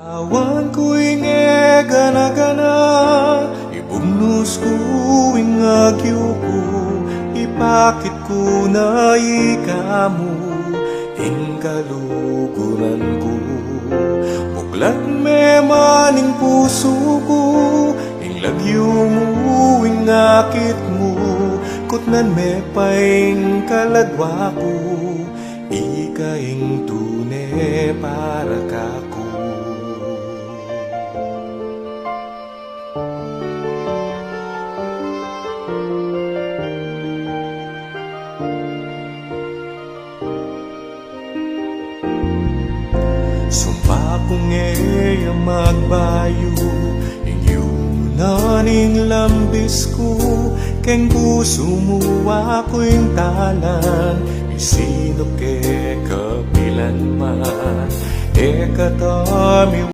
Awan ko'y gana-gana, ibumnos ko'y agyo ko, ipakit ko na ikamu, kaluguran ko. Buklat me maning puso ko, lagyo mo, akit mo, kutnan me paing kaladwa ko, ikaing tune para kako. Sumpa kong magbayo, inyong naning lambis ko, keng puso mo ako'y talan, isinok kapilan man, katami